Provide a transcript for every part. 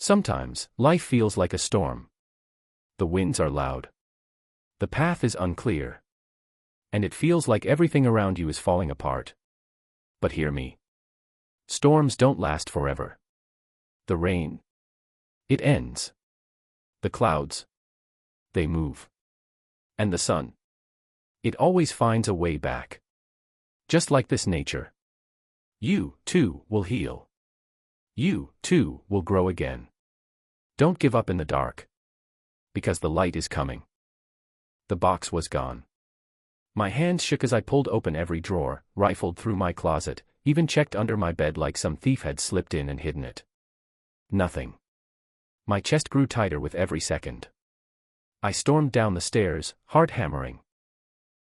Sometimes, life feels like a storm. The winds are loud. The path is unclear. And it feels like everything around you is falling apart. But hear me. Storms don't last forever. The rain. It ends. The clouds. They move. And the sun. It always finds a way back. Just like this nature. You, too, will heal. You, too, will grow again. Don't give up in the dark. Because the light is coming. The box was gone. My hands shook as I pulled open every drawer, rifled through my closet, even checked under my bed like some thief had slipped in and hidden it. Nothing. My chest grew tighter with every second. I stormed down the stairs, heart hammering.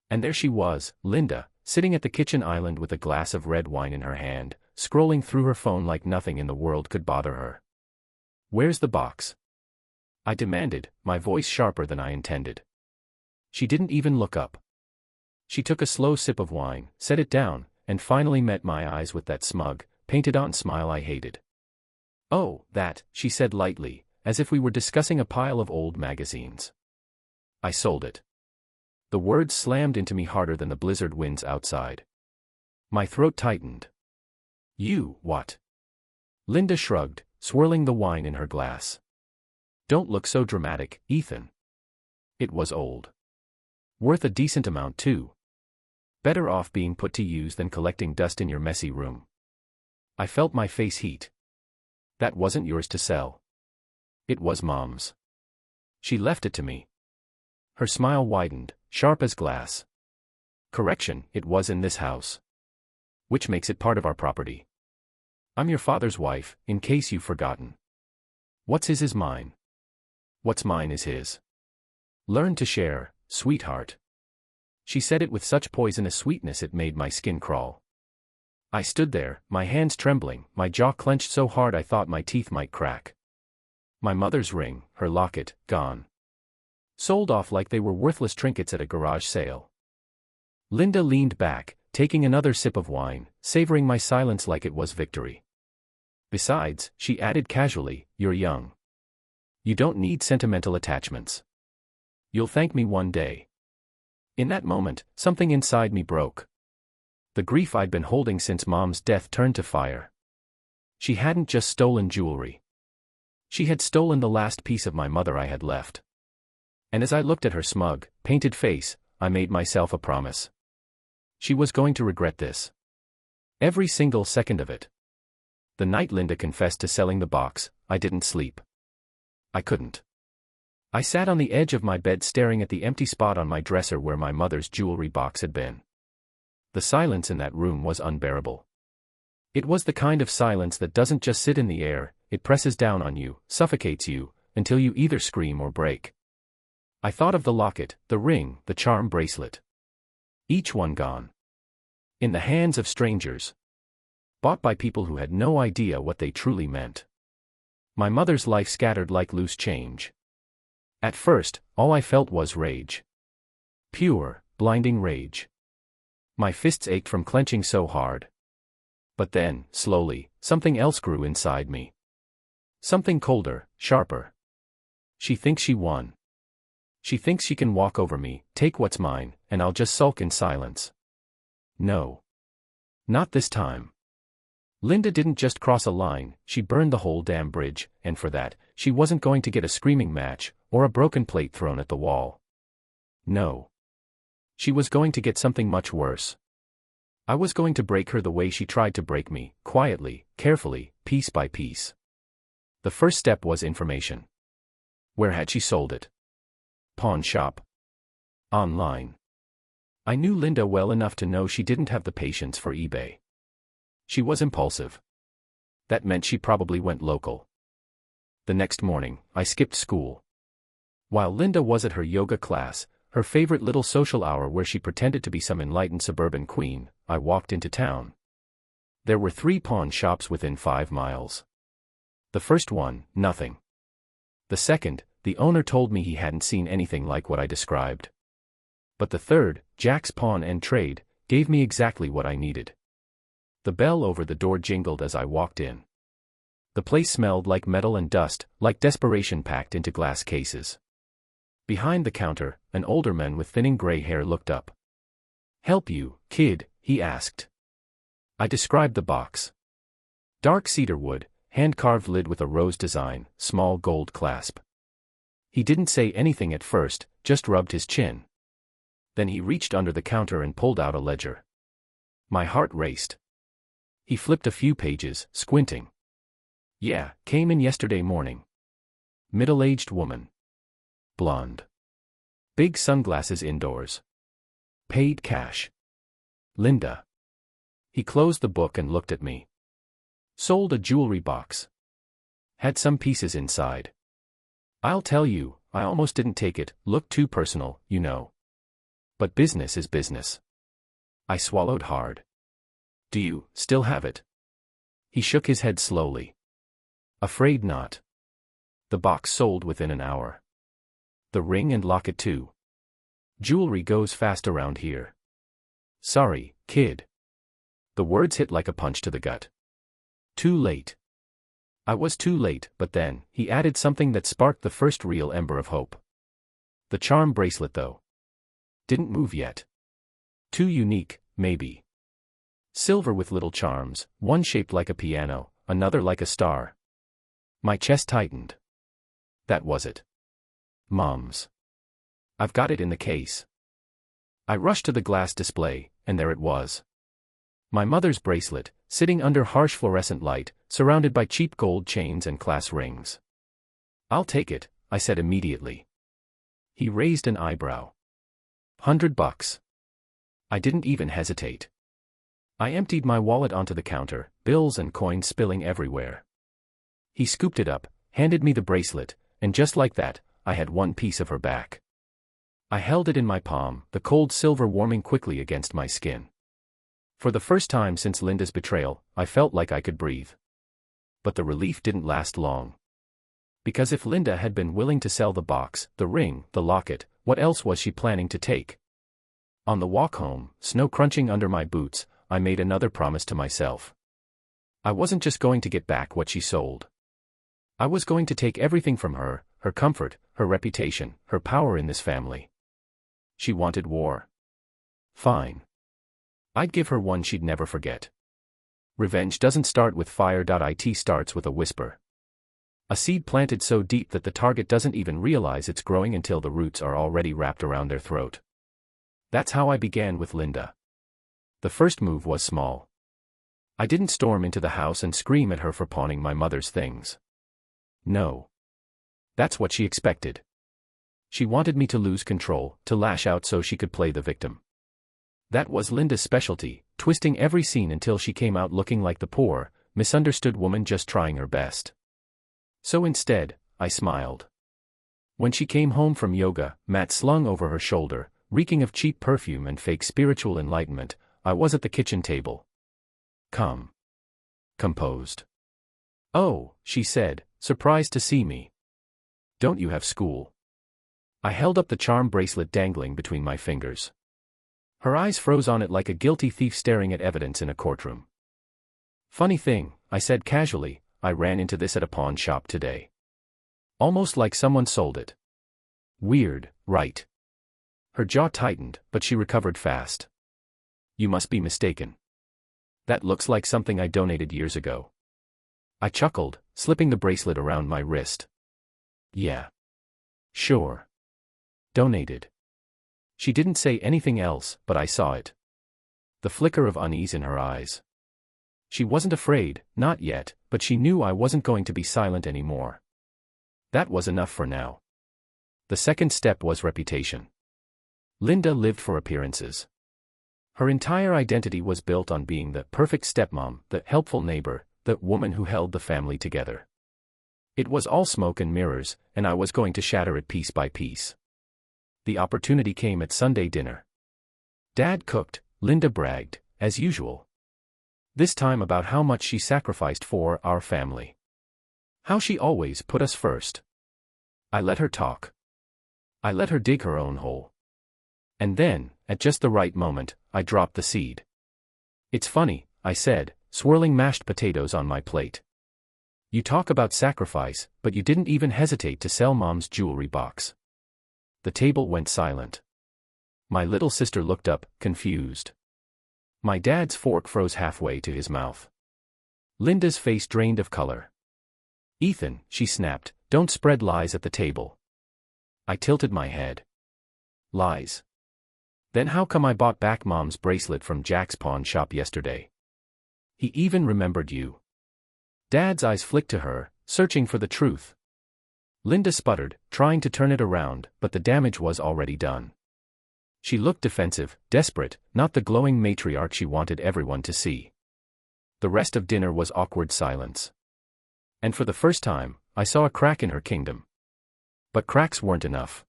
And there she was, Linda, sitting at the kitchen island with a glass of red wine in her hand, scrolling through her phone like nothing in the world could bother her. "Where's the box?" I demanded, my voice sharper than I intended. She didn't even look up. She took a slow sip of wine, set it down, and finally met my eyes with that smug, painted-on smile I hated. "Oh, that," she said lightly, as if we were discussing a pile of old magazines. I sold it. The words slammed into me harder than the blizzard winds outside. My throat tightened. "You, what?" Linda shrugged, swirling the wine in her glass. "Don't look so dramatic, Ethan. It was old. Worth a decent amount too. Better off being put to use than collecting dust in your messy room." I felt my face heat. "That wasn't yours to sell. It was Mom's. She left it to me." Her smile widened, sharp as glass. "Correction, it was in this house. Which makes it part of our property. I'm your father's wife, in case you've forgotten. What's his is mine. What's mine is his. Learn to share, sweetheart." She said it with such poisonous sweetness it made my skin crawl. I stood there, my hands trembling, my jaw clenched so hard I thought my teeth might crack. My mother's ring, her locket, gone. Sold off like they were worthless trinkets at a garage sale. Linda leaned back, taking another sip of wine, savoring my silence like it was victory. "Besides," she added casually, "you're young. You don't need sentimental attachments. You'll thank me one day." In that moment, something inside me broke. The grief I'd been holding since Mom's death turned to fire. She hadn't just stolen jewelry. She had stolen the last piece of my mother I had left. And as I looked at her smug, painted face, I made myself a promise. She was going to regret this. Every single second of it. The night Linda confessed to selling the box, I didn't sleep. I couldn't. I sat on the edge of my bed staring at the empty spot on my dresser where my mother's jewelry box had been. The silence in that room was unbearable. It was the kind of silence that doesn't just sit in the air, it presses down on you, suffocates you, until you either scream or break. I thought of the locket, the ring, the charm bracelet. Each one gone. In the hands of strangers. Bought by people who had no idea what they truly meant. My mother's life scattered like loose change. At first, all I felt was rage. Pure, blinding rage. My fists ached from clenching so hard. But then, slowly, something else grew inside me. Something colder, sharper. She thinks she won. She thinks she can walk over me, take what's mine, and I'll just sulk in silence. No. Not this time. Linda didn't just cross a line, she burned the whole damn bridge, and for that, she wasn't going to get a screaming match, or a broken plate thrown at the wall. No. She was going to get something much worse. I was going to break her the way she tried to break me, quietly, carefully, piece by piece. The first step was information. Where had she sold it? Pawn shop. Online. I knew Linda well enough to know she didn't have the patience for eBay. She was impulsive. That meant she probably went local. The next morning, I skipped school. While Linda was at her yoga class, her favorite little social hour where she pretended to be some enlightened suburban queen, I walked into town. There were 3 pawn shops within 5 miles. The first one, nothing. The second, the owner told me he hadn't seen anything like what I described. But the third, Jack's Pawn and Trade, gave me exactly what I needed. The bell over the door jingled as I walked in. The place smelled like metal and dust, like desperation packed into glass cases. Behind the counter, an older man with thinning gray hair looked up. "Help you, kid?" he asked. I described the box. Dark cedar wood, hand-carved lid with a rose design, small gold clasp. He didn't say anything at first, just rubbed his chin. Then he reached under the counter and pulled out a ledger. My heart raced. He flipped a few pages, squinting. "Yeah, came in yesterday morning. Middle-aged woman. Blonde. Big sunglasses indoors. Paid cash. Linda." He closed the book and looked at me. "Sold a jewelry box. Had some pieces inside. I'll tell you, I almost didn't take it, looked too personal, you know. But business is business." I swallowed hard. "Do you still have it?" He shook his head slowly. "Afraid not. The box sold within an hour. The ring and locket too. Jewelry goes fast around here. Sorry, kid." The words hit like a punch to the gut. Too late. I was too late, but then, he added something that sparked the first real ember of hope. The charm bracelet though. Didn't move yet. Too unique, maybe. Silver with little charms, one shaped like a piano, another like a star. My chest tightened. That was it. Mom's. I've got it in the case. I rushed to the glass display, and there it was. My mother's bracelet, sitting under harsh fluorescent light, surrounded by cheap gold chains and class rings. "I'll take it," I said immediately. He raised an eyebrow. $100. I didn't even hesitate. I emptied my wallet onto the counter, bills and coins spilling everywhere. He scooped it up, handed me the bracelet, and just like that, I had one piece of her back. I held it in my palm, the cold silver warming quickly against my skin. For the first time since Linda's betrayal, I felt like I could breathe. But the relief didn't last long. Because if Linda had been willing to sell the box, the ring, the locket, what else was she planning to take? On the walk home, snow crunching under my boots, I made another promise to myself. I wasn't just going to get back what she sold. I was going to take everything from her, her comfort, her reputation, her power in this family. She wanted war. Fine. I'd give her one she'd never forget. Revenge doesn't start with fire. It starts with a whisper. A seed planted so deep that the target doesn't even realize it's growing until the roots are already wrapped around their throat. That's how I began with Linda. The first move was small. I didn't storm into the house and scream at her for pawning my mother's things. No. That's what she expected. She wanted me to lose control, to lash out so she could play the victim. That was Linda's specialty, twisting every scene until she came out looking like the poor, misunderstood woman just trying her best. So instead, I smiled. When she came home from yoga, mat slung over her shoulder, reeking of cheap perfume and fake spiritual enlightenment, I was at the kitchen table. Calm. Composed. "Oh," she said, surprised to see me. "Don't you have school?" I held up the charm bracelet dangling between my fingers. Her eyes froze on it like a guilty thief staring at evidence in a courtroom. "Funny thing," I said casually, "I ran into this at a pawn shop today. Almost like someone sold it. Weird, right?" Her jaw tightened, but she recovered fast. "You must be mistaken. That looks like something I donated years ago." I chuckled, slipping the bracelet around my wrist. "Yeah. Sure. Donated." She didn't say anything else, but I saw it. The flicker of unease in her eyes. She wasn't afraid, not yet, but she knew I wasn't going to be silent anymore. That was enough for now. The second step was reputation. Linda lived for appearances. Her entire identity was built on being the perfect stepmom, the helpful neighbor, the woman who held the family together. It was all smoke and mirrors, and I was going to shatter it piece by piece. The opportunity came at Sunday dinner. Dad cooked, Linda bragged, as usual. This time about how much she sacrificed for our family. How she always put us first. I let her talk. I let her dig her own hole. And then, at just the right moment, I dropped the seed. "It's funny," I said, swirling mashed potatoes on my plate. You talk about sacrifice, but you didn't even hesitate to sell Mom's jewelry box. The table went silent. My little sister looked up, confused. My dad's fork froze halfway to his mouth. Linda's face drained of color. Ethan, she snapped, don't spread lies at the table. I tilted my head. Lies. Then how come I bought back Mom's bracelet from Jack's pawn shop yesterday? He even remembered you. Dad's eyes flicked to her, searching for the truth. Linda sputtered, trying to turn it around, but the damage was already done. She looked defensive, desperate, not the glowing matriarch she wanted everyone to see. The rest of dinner was awkward silence. And for the first time, I saw a crack in her kingdom. But cracks weren't enough.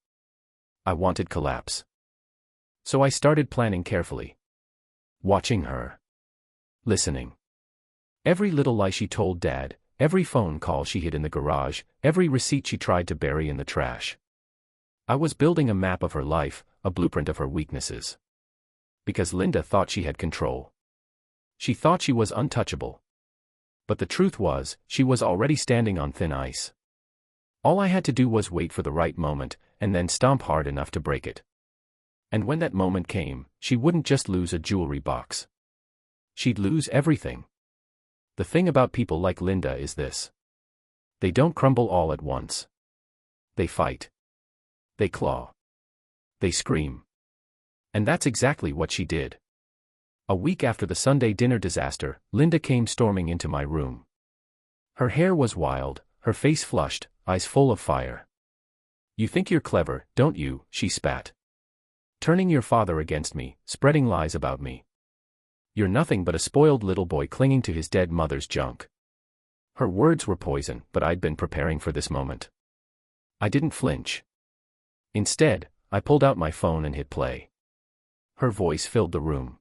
I wanted collapse. So I started planning carefully. Watching her. Listening. Every little lie she told Dad, every phone call she hid in the garage, every receipt she tried to bury in the trash. I was building a map of her life, a blueprint of her weaknesses. Because Linda thought she had control. She thought she was untouchable. But the truth was, she was already standing on thin ice. All I had to do was wait for the right moment, and then stomp hard enough to break it. And when that moment came, she wouldn't just lose a jewelry box. She'd lose everything. The thing about people like Linda is this. They don't crumble all at once. They fight. They claw. They scream. And that's exactly what she did. A week after the Sunday dinner disaster, Linda came storming into my room. Her hair was wild, her face flushed, eyes full of fire. You think you're clever, don't you? She spat. Turning your father against me, spreading lies about me. You're nothing but a spoiled little boy clinging to his dead mother's junk. Her words were poison, but I'd been preparing for this moment. I didn't flinch. Instead, I pulled out my phone and hit play. Her voice filled the room.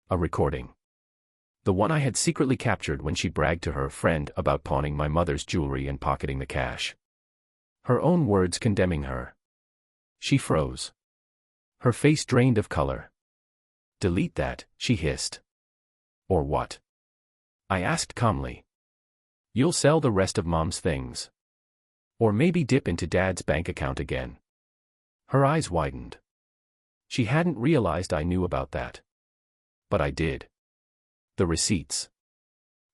A recording. The one I had secretly captured when she bragged to her friend about pawning my mother's jewelry and pocketing the cash. Her own words condemning her. She froze. Her face drained of color. Delete that, she hissed. Or what? I asked calmly. You'll sell the rest of Mom's things. Or maybe dip into Dad's bank account again. Her eyes widened. She hadn't realized I knew about that. But I did. The receipts.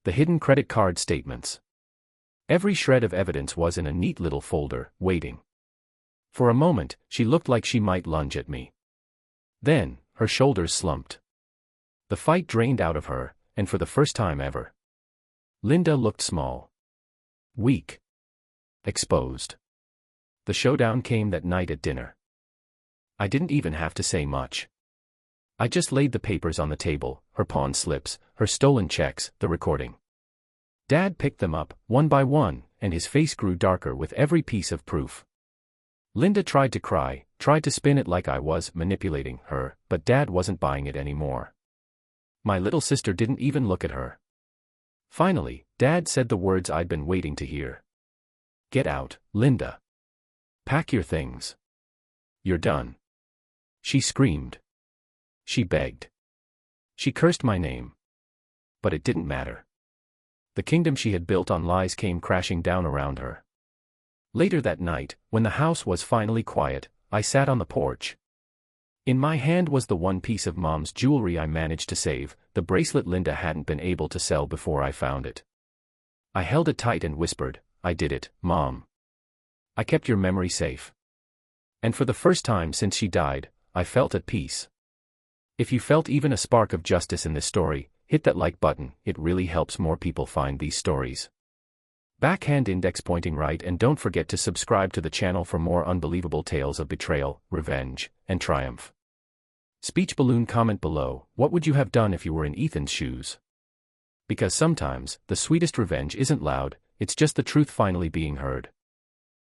The hidden credit card statements. Every shred of evidence was in a neat little folder, waiting. For a moment, she looked like she might lunge at me. Then, her shoulders slumped. The fight drained out of her, and for the first time ever. Linda looked small. Weak. Exposed. The showdown came that night at dinner. I didn't even have to say much. I just laid the papers on the table, her pawn slips, her stolen checks, the recording. Dad picked them up, one by one, and his face grew darker with every piece of proof. Linda tried to cry, tried to spin it like I was manipulating her, but Dad wasn't buying it anymore. My little sister didn't even look at her. Finally, Dad said the words I'd been waiting to hear. Get out, Linda. Pack your things. You're done. She screamed. She begged. She cursed my name. But it didn't matter. The kingdom she had built on lies came crashing down around her. Later that night, when the house was finally quiet, I sat on the porch. In my hand was the one piece of Mom's jewelry I managed to save, the bracelet Linda hadn't been able to sell before I found it. I held it tight and whispered, I did it, Mom. I kept your memory safe. And for the first time since she died, I felt at peace. If you felt even a spark of justice in this story, hit that like button, it really helps more people find these stories. Backhand index pointing right, and don't forget to subscribe to the channel for more unbelievable tales of betrayal, revenge, and triumph. Speech balloon comment below, what would you have done if you were in Ethan's shoes? Because sometimes, the sweetest revenge isn't loud, it's just the truth finally being heard.